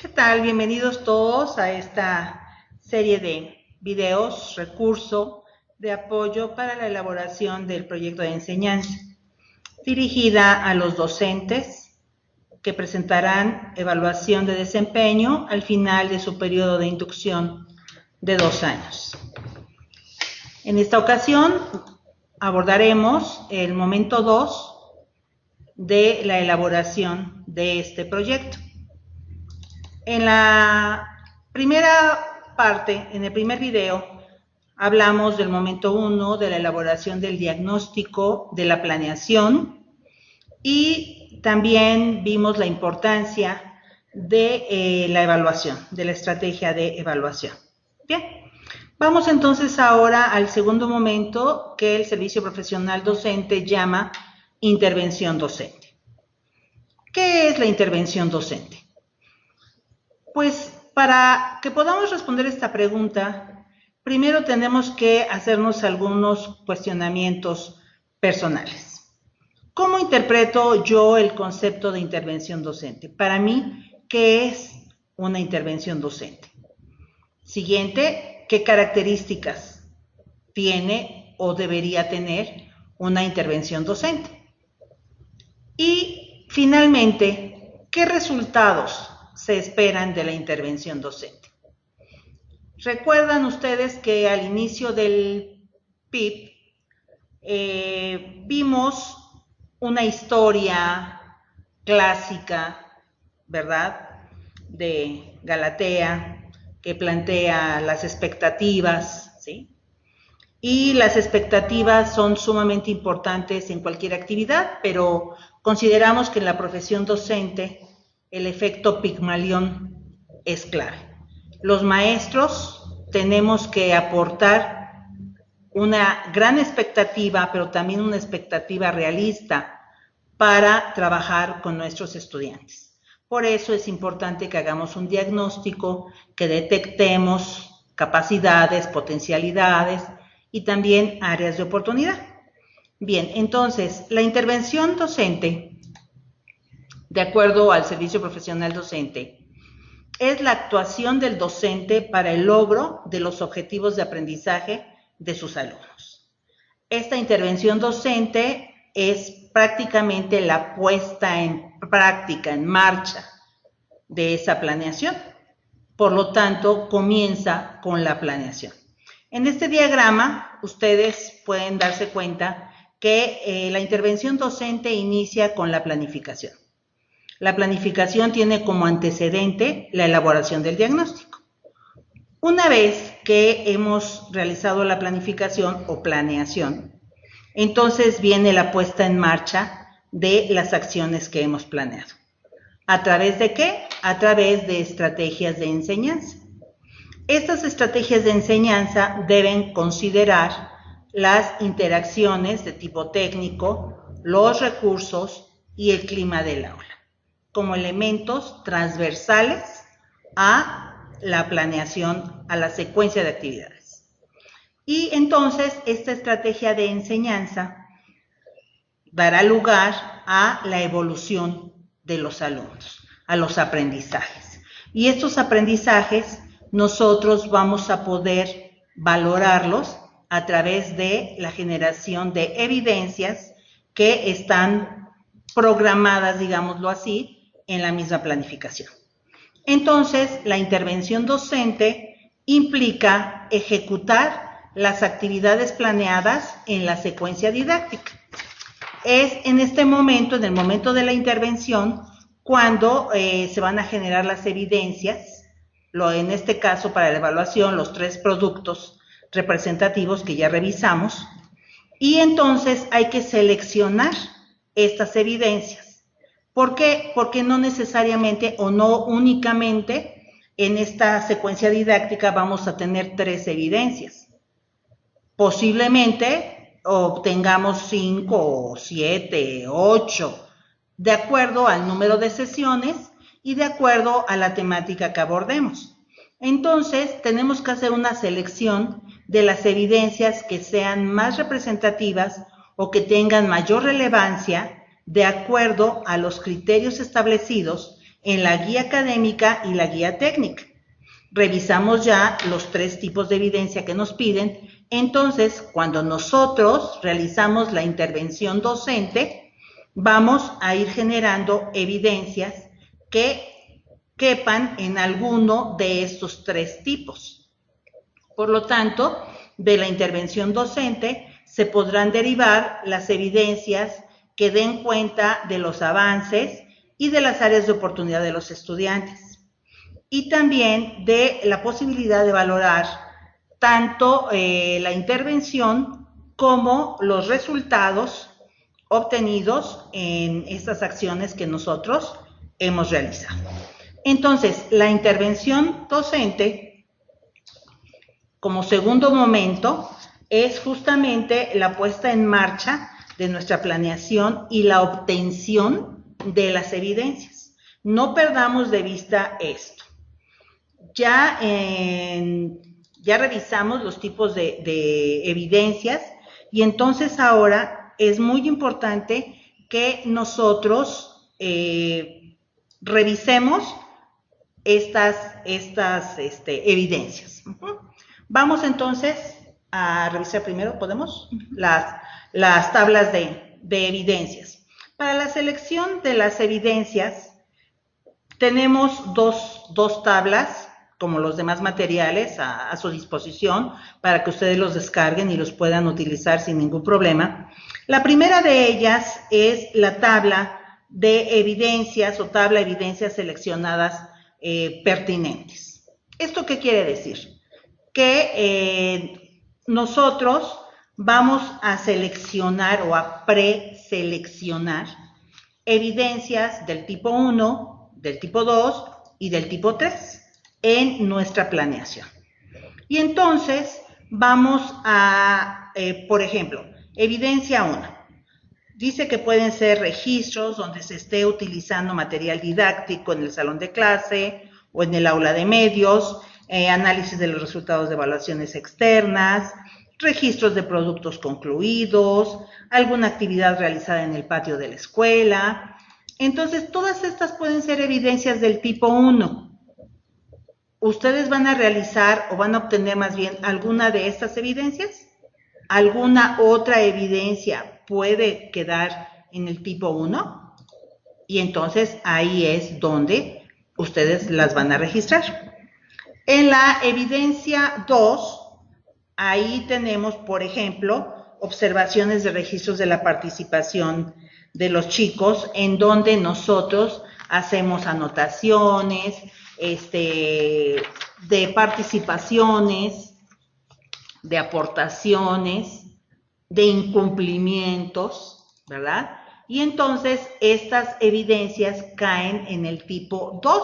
¿Qué tal? Bienvenidos todos a esta serie de videos, recurso de apoyo para la elaboración del proyecto de enseñanza, dirigida a los docentes que presentarán evaluación de desempeño al final de su periodo de inducción de 2 años. En esta ocasión abordaremos el momento 2 de la elaboración de este proyecto. En la primera parte, en el primer video, hablamos del momento 1 de la elaboración del diagnóstico, de la planeación, y también vimos la importancia de la evaluación, de la estrategia de evaluación. Bien, vamos entonces ahora al segundo momento que el servicio profesional docente llama intervención docente. ¿Qué es la intervención docente? Pues para que podamos responder esta pregunta, primero tenemos que hacernos algunos cuestionamientos personales. ¿Cómo interpreto yo el concepto de intervención docente? Para mí, ¿qué es una intervención docente? Siguiente, ¿qué características tiene o debería tener una intervención docente? Y finalmente, ¿qué resultados se esperan de la intervención docente? Recuerdan ustedes que al inicio del PIP vimos una historia clásica, ¿verdad?, de Galatea, que plantea las expectativas, ¿sí? Y las expectativas son sumamente importantes en cualquier actividad, pero consideramos que en la profesión docente el efecto Pigmalión es clave. Los maestros tenemos que aportar una gran expectativa, pero también una expectativa realista para trabajar con nuestros estudiantes. Por eso es importante que hagamos un diagnóstico, que detectemos capacidades, potencialidades y también áreas de oportunidad. Bien, entonces, la intervención docente, de acuerdo al servicio profesional docente, es la actuación del docente para el logro de los objetivos de aprendizaje de sus alumnos. Esta intervención docente es prácticamente la puesta en práctica, en marcha de esa planeación. Por lo tanto, comienza con la planeación. En este diagrama, ustedes pueden darse cuenta que la intervención docente inicia con la planificación. La planificación tiene como antecedente la elaboración del diagnóstico. Una vez que hemos realizado la planificación o planeación, entonces viene la puesta en marcha de las acciones que hemos planeado. ¿A través de qué? A través de estrategias de enseñanza. Estas estrategias de enseñanza deben considerar las interacciones de tipo técnico, los recursos y el clima del aula, como elementos transversales a la planeación, a la secuencia de actividades. Y entonces esta estrategia de enseñanza dará lugar a la evolución de los alumnos, a los aprendizajes. Y estos aprendizajes nosotros vamos a poder valorarlos a través de la generación de evidencias que están programadas, digámoslo así, en la misma planificación. Entonces, la intervención docente implica ejecutar las actividades planeadas en la secuencia didáctica. Es en este momento, en el momento de la intervención, cuando se van a generar las evidencias, en este caso para la evaluación, los 3 productos representativos que ya revisamos, y entonces hay que seleccionar estas evidencias. ¿Por qué? Porque no necesariamente o no únicamente en esta secuencia didáctica vamos a tener 3 evidencias. Posiblemente obtengamos 5, 7, 8, de acuerdo al número de sesiones y de acuerdo a la temática que abordemos. Entonces, tenemos que hacer una selección de las evidencias que sean más representativas o que tengan mayor relevancia de acuerdo a los criterios establecidos en la guía académica y la guía técnica. Revisamos ya los 3 tipos de evidencia que nos piden. Entonces, cuando nosotros realizamos la intervención docente, vamos a ir generando evidencias que quepan en alguno de estos 3 tipos. Por lo tanto, de la intervención docente se podrán derivar las evidencias que den cuenta de los avances y de las áreas de oportunidad de los estudiantes. Y también de la posibilidad de valorar tanto la intervención como los resultados obtenidos en estas acciones que nosotros hemos realizado. Entonces, la intervención docente, como segundo momento, es justamente la puesta en marcha de nuestra planeación y la obtención de las evidencias. No perdamos de vista esto. Ya revisamos los tipos de evidencias y entonces ahora es muy importante que nosotros revisemos estas evidencias. Vamos entonces a revisar primero, ¿podemos? Las tablas de evidencias. Para la selección de las evidencias tenemos dos tablas, como los demás materiales, a su disposición para que ustedes los descarguen y los puedan utilizar sin ningún problema. La primera de ellas es la tabla de evidencias o tabla de evidencias seleccionadas pertinentes. ¿Esto qué quiere decir? Que nosotros vamos a seleccionar o a preseleccionar evidencias del tipo 1, del tipo 2 y del tipo 3 en nuestra planeación. Y entonces vamos a, por ejemplo, evidencia 1. Dice que pueden ser registros donde se esté utilizando material didáctico en el salón de clase o en el aula de medios, análisis de los resultados de evaluaciones externas, registros de productos concluidos, alguna actividad realizada en el patio de la escuela. Entonces, todas estas pueden ser evidencias del tipo 1. ¿Ustedes van a realizar o van a obtener más bien alguna de estas evidencias? ¿Alguna otra evidencia puede quedar en el tipo 1? Y entonces ahí es donde ustedes las van a registrar. En la evidencia 2, ahí tenemos, por ejemplo, observaciones de registros de la participación de los chicos, en donde nosotros hacemos anotaciones, de participaciones, de aportaciones, de incumplimientos, ¿verdad? Y entonces estas evidencias caen en el tipo 2,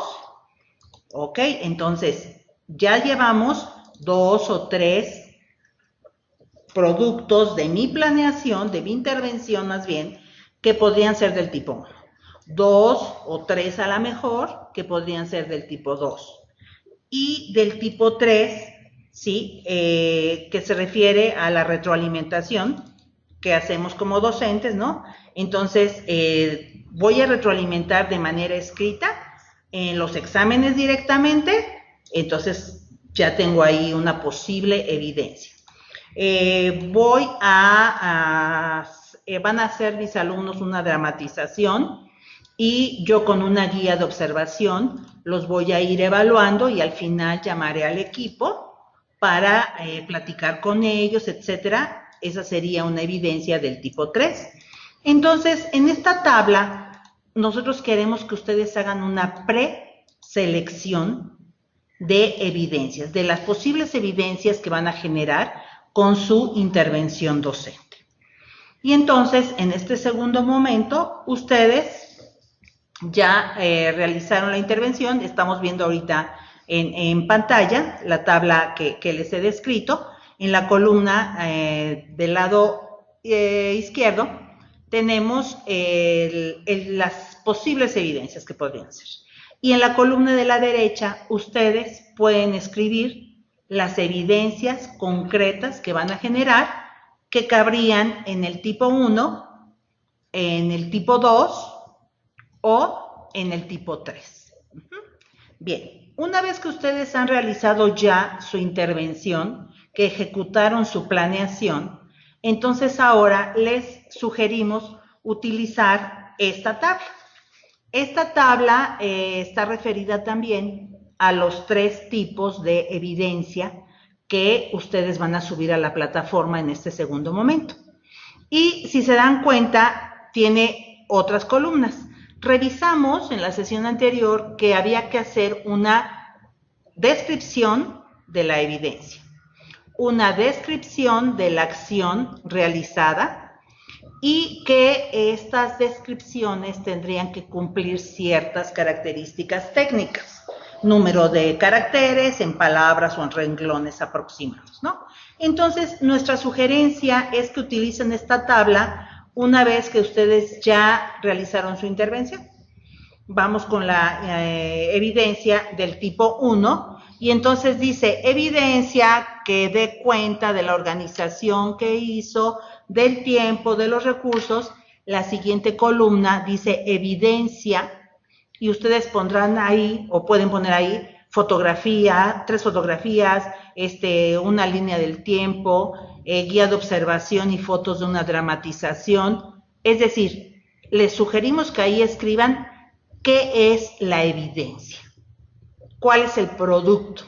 ¿ok? Entonces ya llevamos 2 o 3 productos de mi planeación, de mi intervención más bien, que podrían ser del tipo 1. 2 o 3 a lo mejor, que podrían ser del tipo 2. Y del tipo 3, ¿sí? Que se refiere a la retroalimentación que hacemos como docentes, ¿no? Entonces, voy a retroalimentar de manera escrita en los exámenes directamente, entonces ya tengo ahí una posible evidencia. Van a hacer mis alumnos una dramatización y yo con una guía de observación los voy a ir evaluando y al final llamaré al equipo para platicar con ellos, etcétera. Esa sería una evidencia del tipo 3. Entonces, en esta tabla, nosotros queremos que ustedes hagan una preselección de evidencias, de las posibles evidencias que van a generar con su intervención docente. Y entonces, en este segundo momento, ustedes ya realizaron la intervención. Estamos viendo ahorita en pantalla la tabla que les he descrito. En la columna del lado izquierdo tenemos las posibles evidencias que podrían ser. Y en la columna de la derecha ustedes pueden escribir las evidencias concretas que van a generar, que cabrían en el tipo 1, en el tipo 2 o en el tipo 3. Bien, una vez que ustedes han realizado ya su intervención, que ejecutaron su planeación, entonces ahora les sugerimos utilizar esta tabla. Esta tabla está referida también a los 3 tipos de evidencia que ustedes van a subir a la plataforma en este segundo momento. Y si se dan cuenta, tiene otras columnas. Revisamos en la sesión anterior que había que hacer una descripción de la evidencia, una descripción de la acción realizada y que estas descripciones tendrían que cumplir ciertas características técnicas, número de caracteres en palabras o en renglones aproximados, ¿no? Entonces, nuestra sugerencia es que utilicen esta tabla una vez que ustedes ya realizaron su intervención. Vamos con la evidencia del tipo 1 y entonces dice evidencia que dé cuenta de la organización que hizo, del tiempo, de los recursos. La siguiente columna dice evidencia y ustedes pondrán ahí o pueden poner ahí fotografía, 3 fotografías, una línea del tiempo, guía de observación y fotos de una dramatización. Es decir, les sugerimos que ahí escriban qué es la evidencia, cuál es el producto.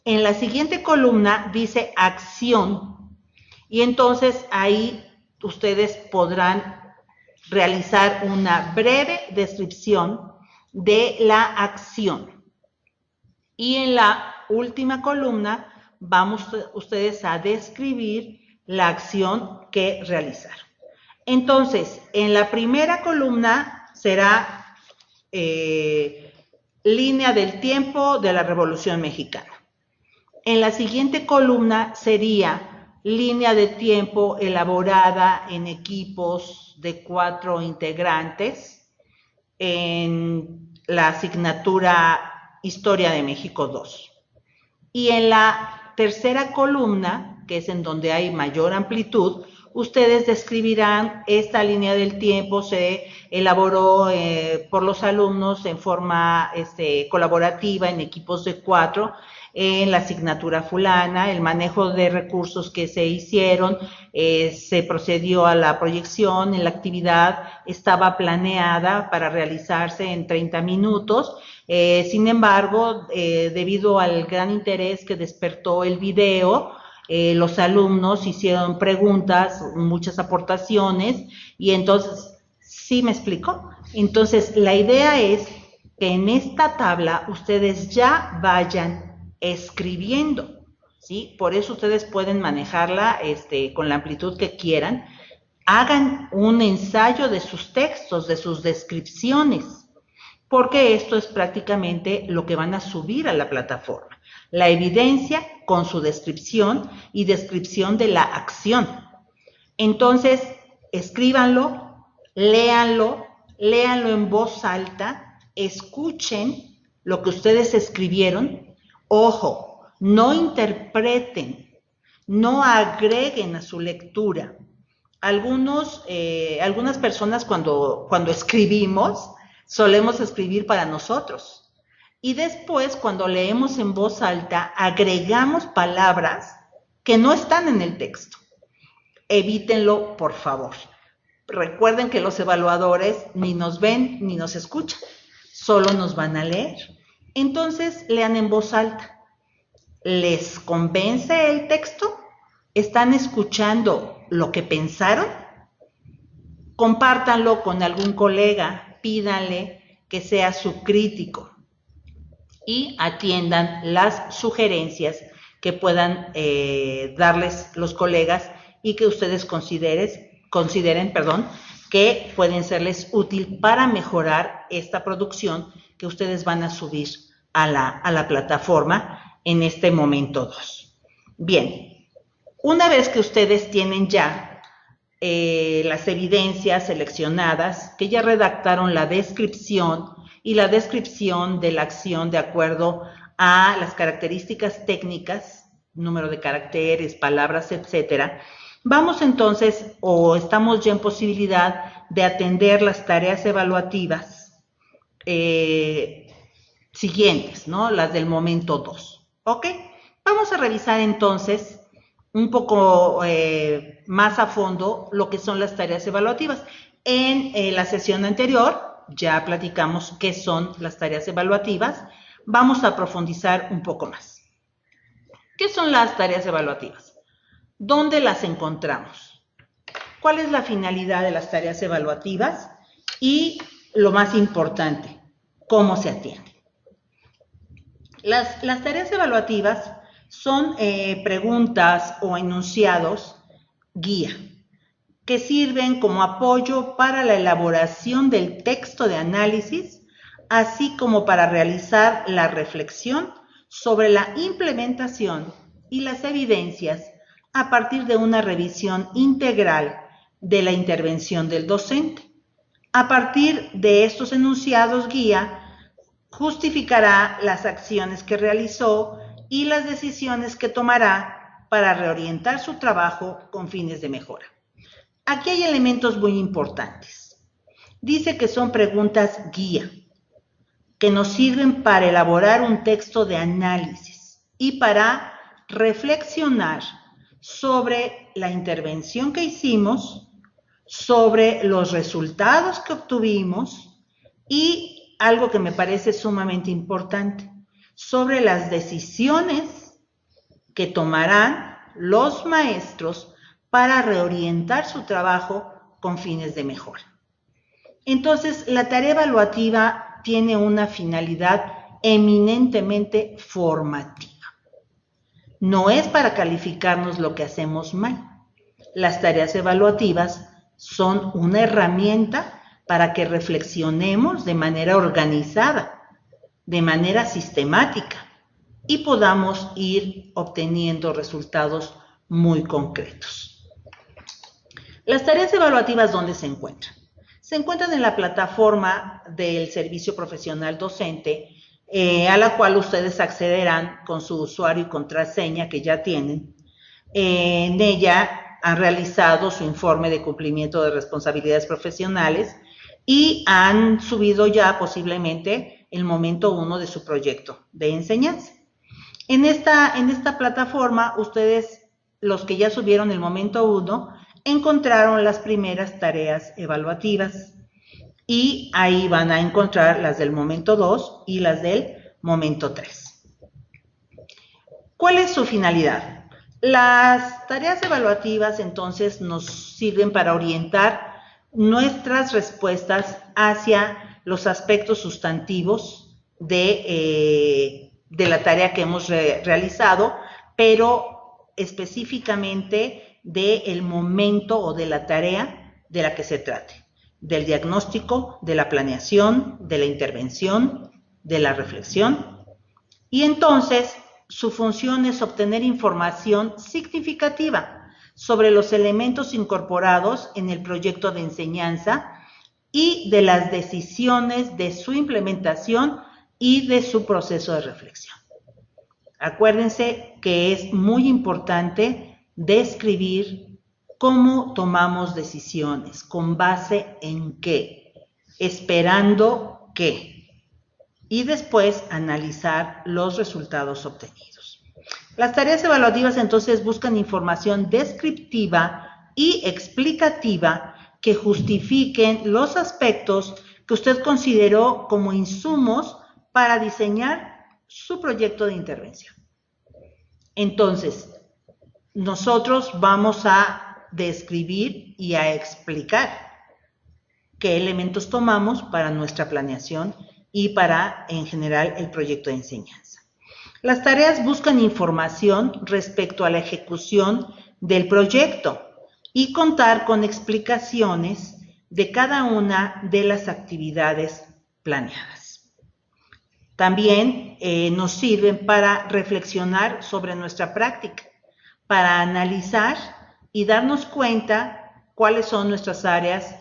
En la siguiente columna dice acción y entonces ahí ustedes podrán realizar una breve descripción de la acción. Y en la última columna vamos ustedes a describir la acción que realizaron. Entonces, en la primera columna será línea del tiempo de la Revolución Mexicana. En la siguiente columna sería línea de tiempo elaborada en equipos de 4 integrantes en la asignatura Historia de México 2. Y en la tercera columna, que es en donde hay mayor amplitud, ustedes describirán esta línea del tiempo, se elaboró por los alumnos en forma colaborativa en equipos de 4, en la asignatura fulana, el manejo de recursos que se hicieron, se procedió a la proyección, en la actividad estaba planeada para realizarse en 30 minutos, sin embargo, debido al gran interés que despertó el video, los alumnos hicieron preguntas, muchas aportaciones, y entonces, ¿sí me explico? Entonces, la idea es que en esta tabla ustedes ya vayan escribiendo, ¿sí? Por eso ustedes pueden manejarla con la amplitud que quieran. Hagan un ensayo de sus textos, de sus descripciones, porque esto es prácticamente lo que van a subir a la plataforma. La evidencia con su descripción y descripción de la acción. Entonces, escríbanlo, léanlo en voz alta, escuchen lo que ustedes escribieron. Ojo, no interpreten, no agreguen a su lectura. Algunas personas cuando escribimos, solemos escribir para nosotros. Y después, cuando leemos en voz alta, agregamos palabras que no están en el texto. Evítenlo, por favor. Recuerden que los evaluadores ni nos ven ni nos escuchan, solo nos van a leer. Entonces, lean en voz alta. ¿Les convence el texto? ¿Están escuchando lo que pensaron? Compártanlo con algún colega, pídanle que sea su crítico y atiendan las sugerencias que puedan darles los colegas y que ustedes consideren que pueden serles útil para mejorar esta producción que ustedes van a subir a la plataforma en este momento 2. Bien, una vez que ustedes tienen ya las evidencias seleccionadas, que ya redactaron la descripción y la descripción de la acción de acuerdo a las características técnicas, número de caracteres, palabras, etcétera, vamos entonces, o estamos ya en posibilidad de atender las tareas evaluativas siguientes, ¿no? Las del momento 2. ¿Ok? Vamos a revisar entonces un poco más a fondo lo que son las tareas evaluativas. En la sesión anterior ya platicamos qué son las tareas evaluativas. Vamos a profundizar un poco más. ¿Qué son las tareas evaluativas? ¿Dónde las encontramos? ¿Cuál es la finalidad de las tareas evaluativas? Y lo más importante, ¿cómo se atienden? Las tareas evaluativas son preguntas o enunciados guía que sirven como apoyo para la elaboración del texto de análisis, así como para realizar la reflexión sobre la implementación y las evidencias a partir de una revisión integral de la intervención del docente. A partir de estos enunciados guía, justificará las acciones que realizó y las decisiones que tomará para reorientar su trabajo con fines de mejora. Aquí hay elementos muy importantes. Dice que son preguntas guía, que nos sirven para elaborar un texto de análisis y para reflexionar sobre la intervención que hicimos, sobre los resultados que obtuvimos y algo que me parece sumamente importante, sobre las decisiones que tomarán los maestros para reorientar su trabajo con fines de mejora. Entonces, la tarea evaluativa tiene una finalidad eminentemente formativa. No es para calificarnos lo que hacemos mal. Las tareas evaluativas son una herramienta para que reflexionemos de manera organizada, de manera sistemática y podamos ir obteniendo resultados muy concretos. Las tareas evaluativas, ¿dónde se encuentran? Se encuentran en la plataforma del Servicio Profesional Docente, a la cual ustedes accederán con su usuario y contraseña que ya tienen. En ella han realizado su informe de cumplimiento de responsabilidades profesionales y han subido ya posiblemente el momento 1 de su proyecto de enseñanza. En esta plataforma, ustedes, los que ya subieron el momento 1, encontraron las primeras tareas evaluativas y ahí van a encontrar las del momento 2 y las del momento 3. ¿Cuál es su finalidad? Las tareas evaluativas entonces nos sirven para orientar nuestras respuestas hacia los aspectos sustantivos de la tarea que hemos realizado, pero específicamente del momento o de la tarea de la que se trate, del diagnóstico, de la planeación, de la intervención, de la reflexión. Y entonces su función es obtener información significativa sobre los elementos incorporados en el proyecto de enseñanza y de las decisiones de su implementación y de su proceso de reflexión. Acuérdense que es muy importante describir cómo tomamos decisiones, con base en qué, esperando qué, y después analizar los resultados obtenidos. Las tareas evaluativas entonces buscan información descriptiva y explicativa que justifiquen los aspectos que usted consideró como insumos para diseñar su proyecto de intervención. Entonces, nosotros vamos a describir y a explicar qué elementos tomamos para nuestra planeación y para, en general, el proyecto de enseñanza. Las tareas buscan información respecto a la ejecución del proyecto y contar con explicaciones de cada una de las actividades planeadas. También nos sirven para reflexionar sobre nuestra práctica, para analizar y darnos cuenta cuáles son nuestras áreas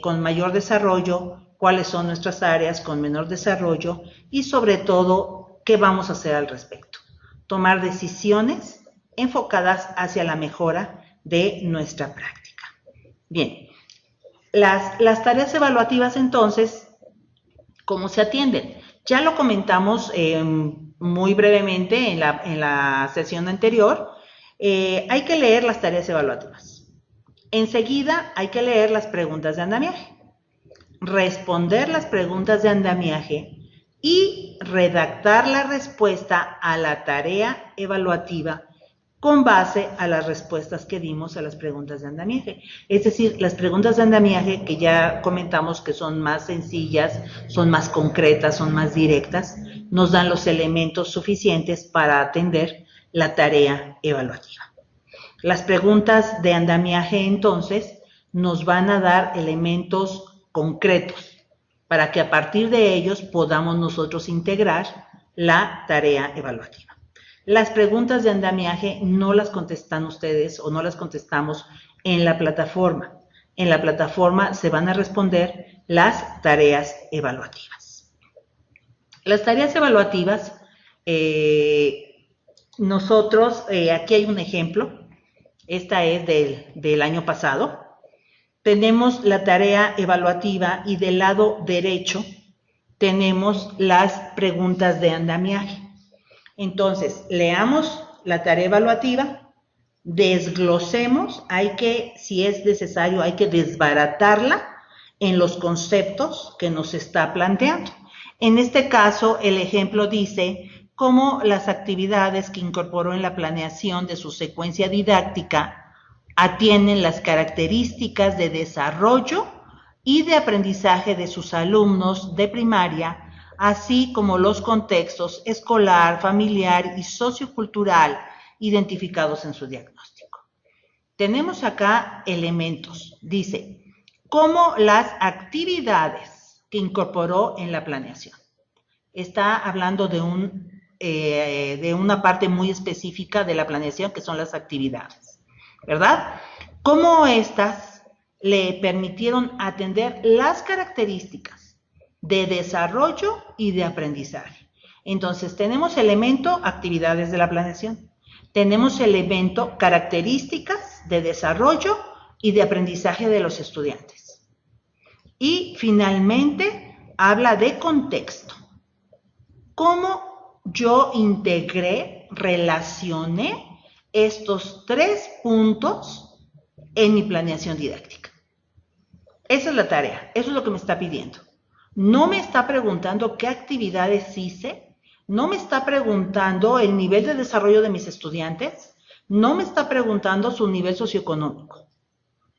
con mayor desarrollo, cuáles son nuestras áreas con menor desarrollo y sobre todo, qué vamos a hacer al respecto. Tomar decisiones enfocadas hacia la mejora de nuestra práctica. Bien, las tareas evaluativas entonces, ¿cómo se atienden? Ya lo comentamos muy brevemente en la sesión anterior. Hay que leer las tareas evaluativas. Enseguida hay que leer las preguntas de andamiaje, responder las preguntas de andamiaje y redactar la respuesta a la tarea evaluativa con base a las respuestas que dimos a las preguntas de andamiaje. Es decir, las preguntas de andamiaje que ya comentamos que son más sencillas, son más concretas, son más directas, nos dan los elementos suficientes para atender la tarea evaluativa. Las preguntas de andamiaje, entonces, nos van a dar elementos concretos para que a partir de ellos podamos nosotros integrar la tarea evaluativa. Las preguntas de andamiaje no las contestan ustedes o no las contestamos en la plataforma. En la plataforma se van a responder las tareas evaluativas. Las tareas evaluativas, nosotros, aquí hay un ejemplo, esta es del año pasado. Tenemos la tarea evaluativa y del lado derecho tenemos las preguntas de andamiaje. Entonces, leamos la tarea evaluativa, desglosemos, si es necesario, hay que desbaratarla en los conceptos que nos está planteando. En este caso, el ejemplo dice cómo las actividades que incorporó en la planeación de su secuencia didáctica atienden las características de desarrollo y de aprendizaje de sus alumnos de primaria, así como los contextos escolar, familiar y sociocultural identificados en su diagnóstico. Tenemos acá elementos, dice, como las actividades que incorporó en la planeación. Está hablando de una parte muy específica de la planeación, que son las actividades, ¿verdad? Cómo estas le permitieron atender las características de desarrollo y de aprendizaje. Entonces, tenemos elemento, actividades de la planeación. Tenemos elemento, características de desarrollo y de aprendizaje de los estudiantes. Y finalmente, habla de contexto. ¿Cómo yo integré, relacioné estos 3 puntos en mi planeación didáctica? Esa es la tarea, eso es lo que me está pidiendo. No me está preguntando qué actividades hice, no me está preguntando el nivel de desarrollo de mis estudiantes, no me está preguntando su nivel socioeconómico.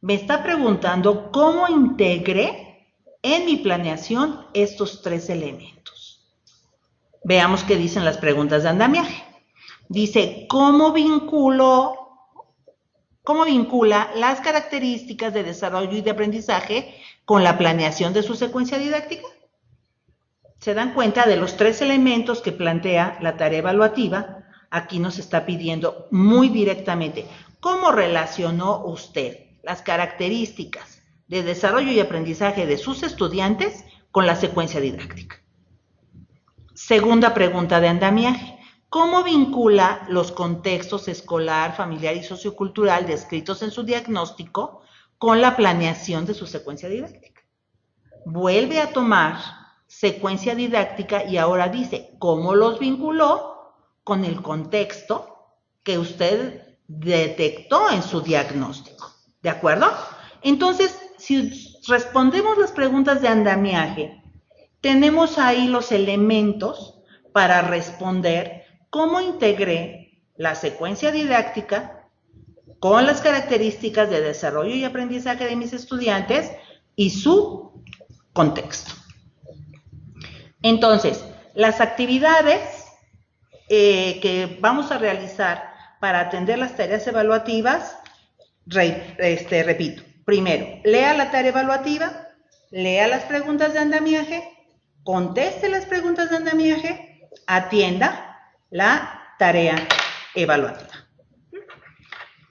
Me está preguntando cómo integré en mi planeación estos 3 elementos. Veamos qué dicen las preguntas de andamiaje. Dice, ¿cómo vincula las características de desarrollo y de aprendizaje con la planeación de su secuencia didáctica? Se dan cuenta de los 3 elementos que plantea la tarea evaluativa. Aquí nos está pidiendo muy directamente, ¿cómo relacionó usted las características de desarrollo y aprendizaje de sus estudiantes con la secuencia didáctica? Segunda pregunta de andamiaje. ¿Cómo vincula los contextos escolar, familiar y sociocultural descritos en su diagnóstico con la planeación de su secuencia didáctica? Vuelve a tomar secuencia didáctica y ahora dice, ¿cómo los vinculó con el contexto que usted detectó en su diagnóstico? ¿De acuerdo? Entonces, si respondemos las preguntas de andamiaje, tenemos ahí los elementos para responder cómo integré la secuencia didáctica con las características de desarrollo y aprendizaje de mis estudiantes y su contexto. Entonces, las actividades que vamos a realizar para atender las tareas evaluativas, repito, primero, lea la tarea evaluativa, lea las preguntas de andamiaje, conteste las preguntas de andamiaje, atienda la tarea evaluativa.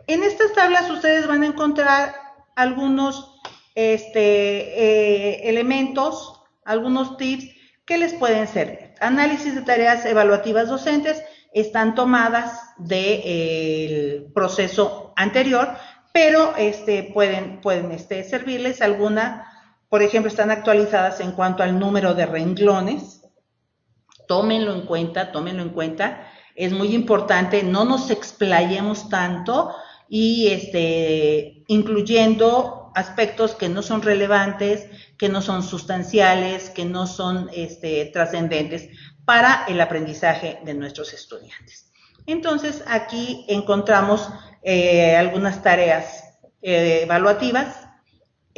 En estas tablas ustedes van a encontrar algunos elementos, algunos tips que les pueden servir. Análisis de tareas evaluativas docentes están tomadas del proceso anterior, pero pueden servirles alguna. Por ejemplo, están actualizadas en cuanto al número de renglones, Tómenlo en cuenta, tómenlo en cuenta. Es muy importante, no nos explayemos tanto y incluyendo aspectos que no son relevantes, que no son sustanciales, que no son trascendentes para el aprendizaje de nuestros estudiantes. Entonces, aquí encontramos algunas tareas evaluativas.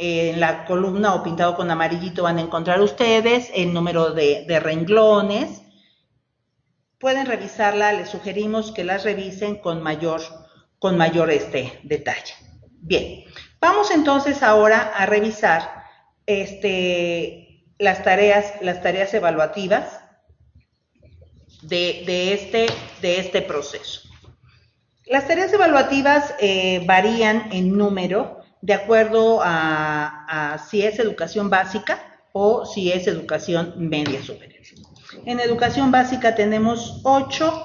En la columna o pintado con amarillito van a encontrar ustedes el número de renglones. Pueden revisarla, les sugerimos que las revisen con mayor detalle. Bien, vamos entonces ahora a revisar las tareas evaluativas de este proceso. Las tareas evaluativas varían en número de acuerdo a si es educación básica o si es educación media superior. En educación básica tenemos 8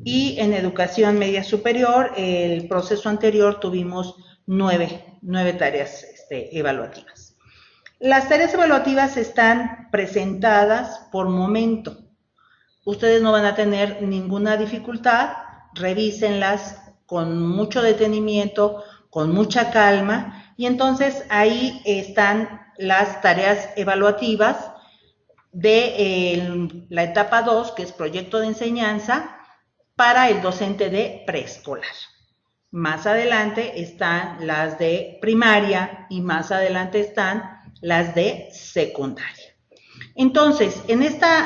y en educación media superior, el proceso anterior tuvimos 9 tareas evaluativas. Las tareas evaluativas están presentadas por momento. Ustedes no van a tener ninguna dificultad, revísenlas con mucho detenimiento, con mucha calma, y entonces ahí están las tareas evaluativas de la etapa 2, que es proyecto de enseñanza, para el docente de preescolar. Más adelante están las de primaria y más adelante están las de secundaria. Entonces,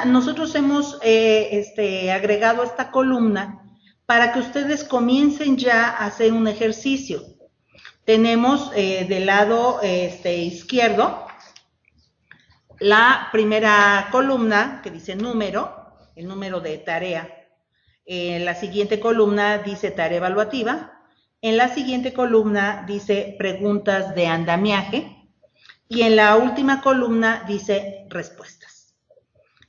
nosotros hemos agregado esta columna para que ustedes comiencen ya a hacer un ejercicio. Tenemos del lado izquierdo la primera columna que dice número, el número de tarea. En la siguiente columna dice tarea evaluativa. En la siguiente columna dice preguntas de andamiaje. Y en la última columna dice respuestas.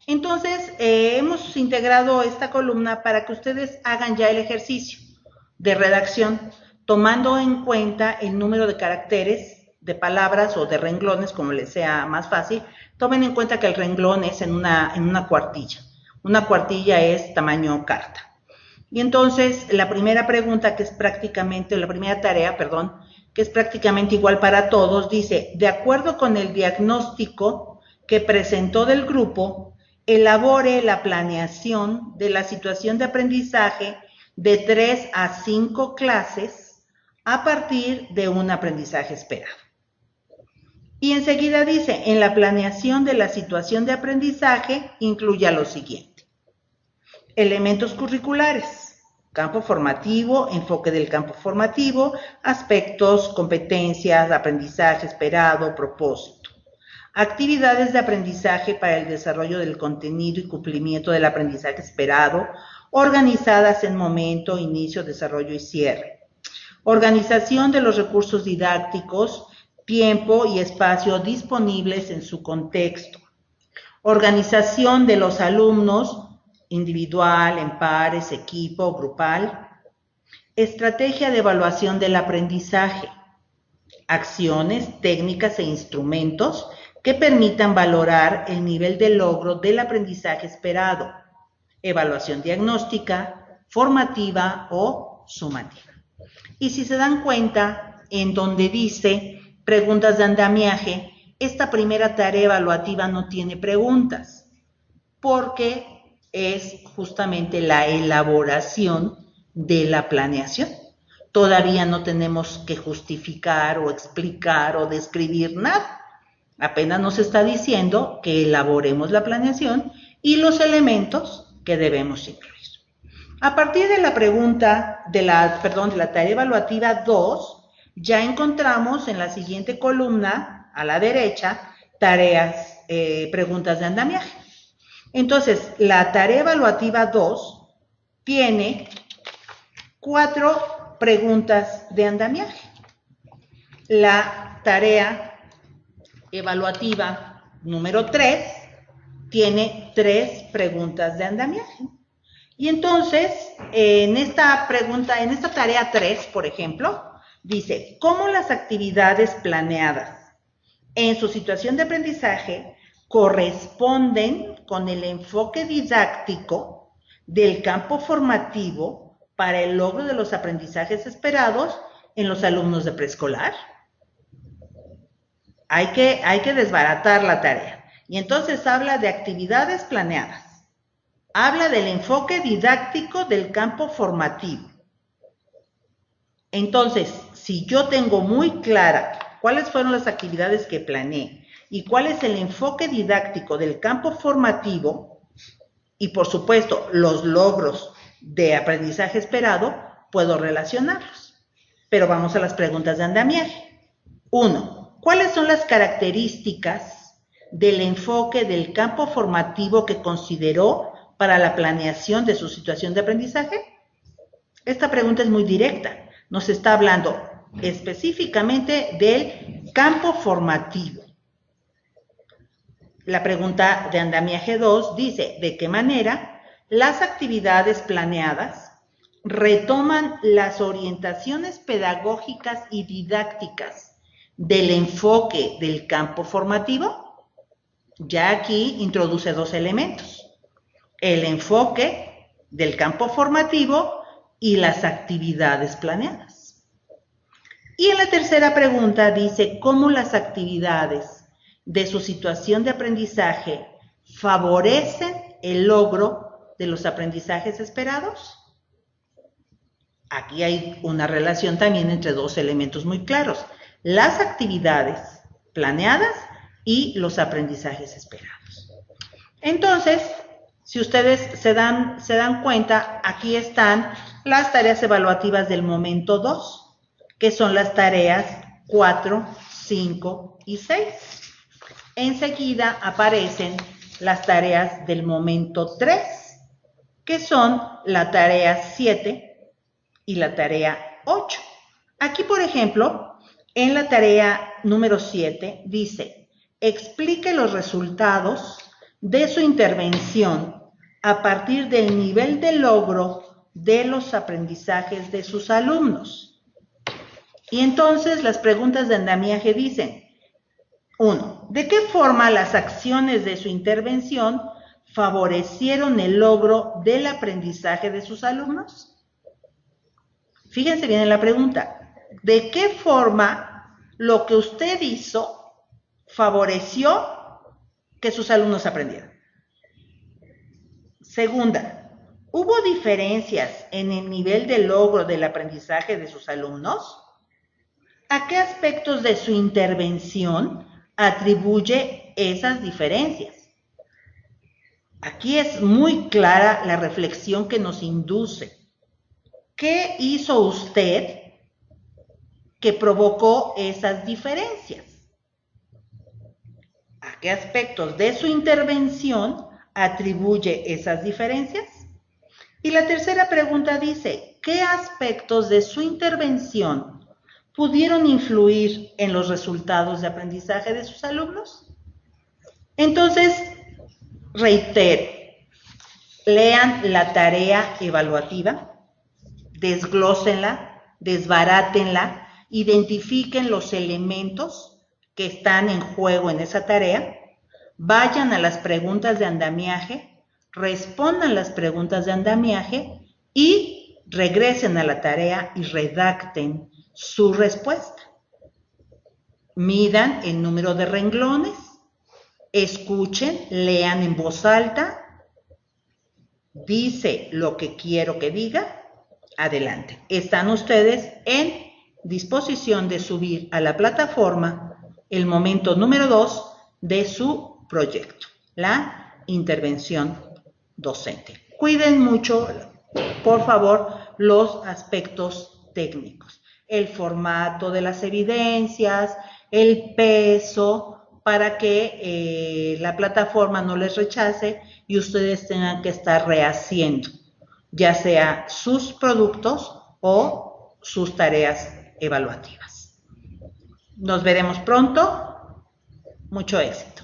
Entonces, hemos integrado esta columna para que ustedes hagan ya el ejercicio de redacción, tomando en cuenta el número de caracteres, de palabras o de renglones, como les sea más fácil. Tomen en cuenta que el renglón es en una cuartilla. Una cuartilla es tamaño carta. Y entonces, la primera pregunta, que es prácticamente, la primera tarea, perdón, que es prácticamente igual para todos, dice, de acuerdo con el diagnóstico que presentó del grupo, elabore la planeación de la situación de aprendizaje de 3 a 5 clases a partir de un aprendizaje esperado. Y enseguida dice, en la planeación de la situación de aprendizaje incluya lo siguiente: elementos curriculares, campo formativo, enfoque del campo formativo, aspectos, competencias, aprendizaje esperado, propósito. Actividades de aprendizaje para el desarrollo del contenido y cumplimiento del aprendizaje esperado, organizadas en momento, inicio, desarrollo y cierre. Organización de los recursos didácticos, tiempo y espacio disponibles en su contexto. Organización de los alumnos, individual, en pares, equipo, grupal. Estrategia de evaluación del aprendizaje. Acciones, técnicas e instrumentos que permitan valorar el nivel de logro del aprendizaje esperado. Evaluación diagnóstica, formativa o sumativa. Y si se dan cuenta, en donde dice preguntas de andamiaje, esta primera tarea evaluativa no tiene preguntas, porque es justamente la elaboración de la planeación. Todavía no tenemos que justificar o explicar o describir nada. Apenas nos está diciendo que elaboremos la planeación y los elementos que debemos incluir. A partir de la pregunta, de la tarea evaluativa 2, ya encontramos en la siguiente columna, a la derecha, preguntas de andamiaje. Entonces, la tarea evaluativa 2 tiene 4 preguntas de andamiaje. La tarea evaluativa número 3 tiene 3 preguntas de andamiaje. Y entonces, en esta tarea 3, por ejemplo, dice, ¿cómo las actividades planeadas en su situación de aprendizaje corresponden con el enfoque didáctico del campo formativo para el logro de los aprendizajes esperados en los alumnos de preescolar. Hay que desbaratar la tarea. Y entonces habla de actividades planeadas. Habla del enfoque didáctico del campo formativo. Entonces, si yo tengo muy clara cuáles fueron las actividades que planeé y cuál es el enfoque didáctico del campo formativo y, por supuesto, los logros de aprendizaje esperado, puedo relacionarlos. Pero vamos a las preguntas de andamiaje. 1. ¿Cuáles son las características del enfoque del campo formativo que consideró para la planeación de su situación de aprendizaje? Esta pregunta es muy directa. Nos está hablando específicamente del campo formativo. La pregunta de andamiaje 2 dice, ¿de qué manera las actividades planeadas retoman las orientaciones pedagógicas y didácticas del enfoque del campo formativo? Ya aquí introduce dos elementos, el enfoque del campo formativo y las actividades planeadas. Y en la tercera pregunta dice, ¿cómo las actividades de su situación de aprendizaje favorecen el logro de los aprendizajes esperados? Aquí hay una relación también entre dos elementos muy claros, las actividades planeadas y los aprendizajes esperados. Entonces, si ustedes se dan cuenta, aquí están las tareas evaluativas del momento 2, que son las tareas 4, 5 y 6. Enseguida aparecen las tareas del momento 3, que son la tarea 7 y la tarea 8. Aquí, por ejemplo, en la tarea número 7 dice, explique los resultados de su intervención a partir del nivel de logro de los aprendizajes de sus alumnos. Y entonces las preguntas de andamiaje dicen, 1. ¿De qué forma las acciones de su intervención favorecieron el logro del aprendizaje de sus alumnos? Fíjense bien en la pregunta. ¿De qué forma lo que usted hizo favoreció que sus alumnos aprendieran? Segunda, ¿hubo diferencias en el nivel de logro del aprendizaje de sus alumnos? ¿A qué aspectos de su intervención atribuye esas diferencias? Aquí es muy clara la reflexión que nos induce. ¿Qué hizo usted que provocó esas diferencias? ¿A qué aspectos de su intervención atribuye esas diferencias? Y la tercera pregunta dice, ¿qué aspectos de su intervención pudieron influir en los resultados de aprendizaje de sus alumnos? Entonces, reitero, lean la tarea evaluativa, desglósenla, desbarátenla, identifiquen los elementos que están en juego en esa tarea, vayan a las preguntas de andamiaje, respondan las preguntas de andamiaje y regresen a la tarea y redacten su respuesta. Midan el número de renglones, escuchen, lean en voz alta, dice lo que quiero que diga, adelante. Están ustedes en disposición de subir a la plataforma el momento número 2 de su proyecto, la intervención docente. Cuiden mucho, por favor, los aspectos técnicos, el formato de las evidencias, el peso, para que la plataforma no les rechace y ustedes tengan que estar rehaciendo, ya sea sus productos o sus tareas evaluativas. Nos veremos pronto. Mucho éxito.